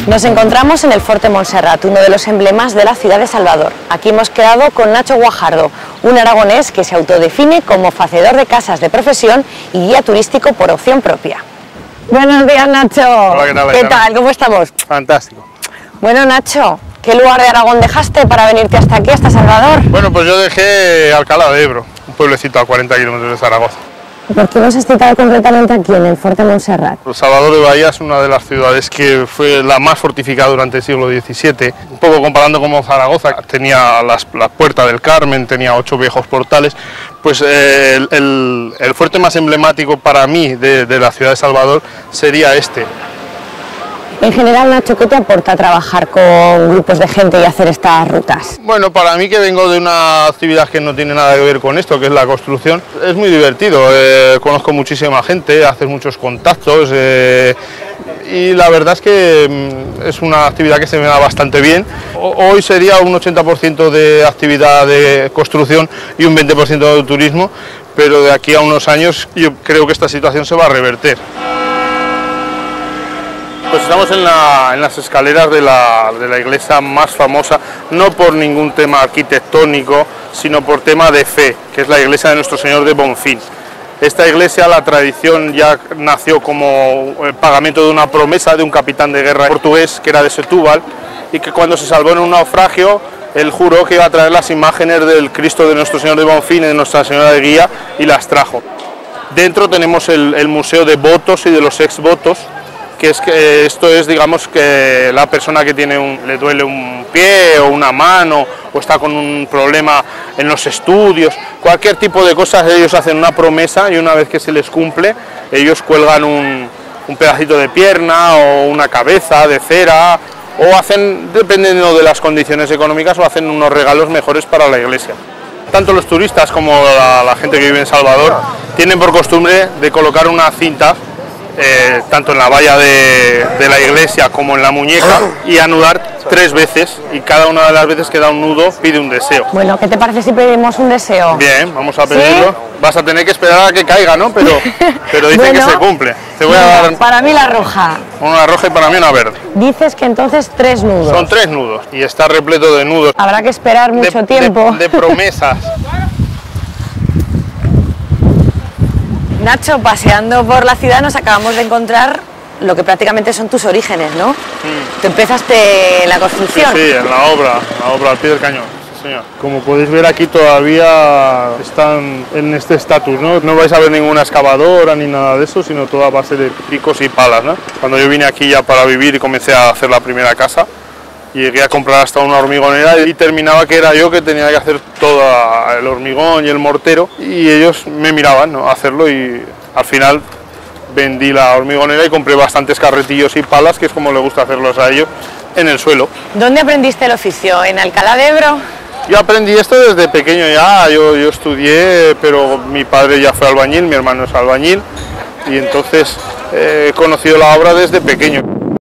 Nos encontramos en el Forte Montserrat, uno de los emblemas de la ciudad de Salvador. Aquí hemos quedado con Nacho Guajardo, un aragonés que se autodefine como facedor de casas de profesión y guía turístico por opción propia. Buenos días, Nacho. Hola, ¿Qué tal? ¿Cómo estamos? Fantástico. Bueno, Nacho, ¿qué lugar de Aragón dejaste para venirte hasta aquí, hasta Salvador? Bueno, pues yo dejé Alcalá de Ebro, un pueblecito a 40 kilómetros de Zaragoza. ¿Por qué nos has citado concretamente aquí, en el Forte Montserrat? Salvador de Bahía es una de las ciudades que fue la más fortificada durante el siglo XVII. Un poco comparando como Zaragoza, tenía la Puerta del Carmen, tenía 8 viejos portales. Pues el fuerte más emblemático para mí de la ciudad de Salvador sería este. En general, Nacho, ¿qué te aporta trabajar con grupos de gente y hacer estas rutas? Bueno, para mí, que vengo de una actividad que no tiene nada que ver con esto, que es la construcción, es muy divertido. Conozco muchísima gente, haces muchos contactos y la verdad es que es una actividad que se me da bastante bien. Hoy sería un 80% de actividad de construcción y un 20% de turismo, pero de aquí a unos años yo creo que esta situación se va a reverter. Pues estamos en las escaleras de la iglesia más famosa, no por ningún tema arquitectónico, sino por tema de fe, que es la iglesia de Nuestro Señor de Bonfim. Esta iglesia, la tradición ya nació como el pagamento de una promesa de un capitán de guerra portugués, que era de Setúbal, y que cuando se salvó en un naufragio, él juró que iba a traer las imágenes del Cristo de Nuestro Señor de Bonfim y de Nuestra Señora de Guía, y las trajo. Dentro tenemos el museo de votos y de los ex-votos, que es que esto es, digamos, que la persona que le duele un pie o una mano o está con un problema en los estudios, cualquier tipo de cosas, ellos hacen una promesa y una vez que se les cumple, ellos cuelgan un pedacito de pierna o una cabeza de cera o hacen, dependiendo de las condiciones económicas, o hacen unos regalos mejores para la iglesia. Tanto los turistas como la gente que vive en Salvador tienen por costumbre de colocar una cinta tanto en la valla de la iglesia como en la muñeca y anudar 3 veces, y cada una de las veces que da un nudo pide un deseo. Bueno, ¿qué te parece si pedimos un deseo? Bien, vamos a pedirlo. ¿Sí? Vas a tener que esperar a que caiga, ¿no? Pero dicen bueno, que se cumple. Te voy a dar para mí la roja. Una roja y para mí una verde. Dices que entonces 3 nudos. Son 3 nudos y está repleto de nudos. Habrá que esperar mucho tiempo. De promesas. Nacho, paseando por la ciudad nos acabamos de encontrar lo que prácticamente son tus orígenes, ¿no? Tú empezaste en la construcción. Sí, en la obra al pie del cañón, sí, señor. Como podéis ver, aquí todavía están en este estatus, ¿no? No vais a ver ninguna excavadora ni nada de eso, sino toda a base de picos y palas, ¿no? Cuando yo vine aquí ya para vivir y comencé a hacer la primera casa, llegué a comprar hasta una hormigonera y terminaba que era yo que tenía que hacer todo el hormigón y el mortero, y ellos me miraban, ¿no?, a hacerlo, y al final vendí la hormigonera y compré bastantes carretillos y palas, que es como le gusta hacerlos a ellos, en el suelo. ¿Dónde aprendiste el oficio? ¿En Alcalá de Ebro? Yo aprendí esto desde pequeño ya, yo estudié, pero mi padre ya fue albañil, mi hermano es albañil, y entonces he conocido la obra desde pequeño.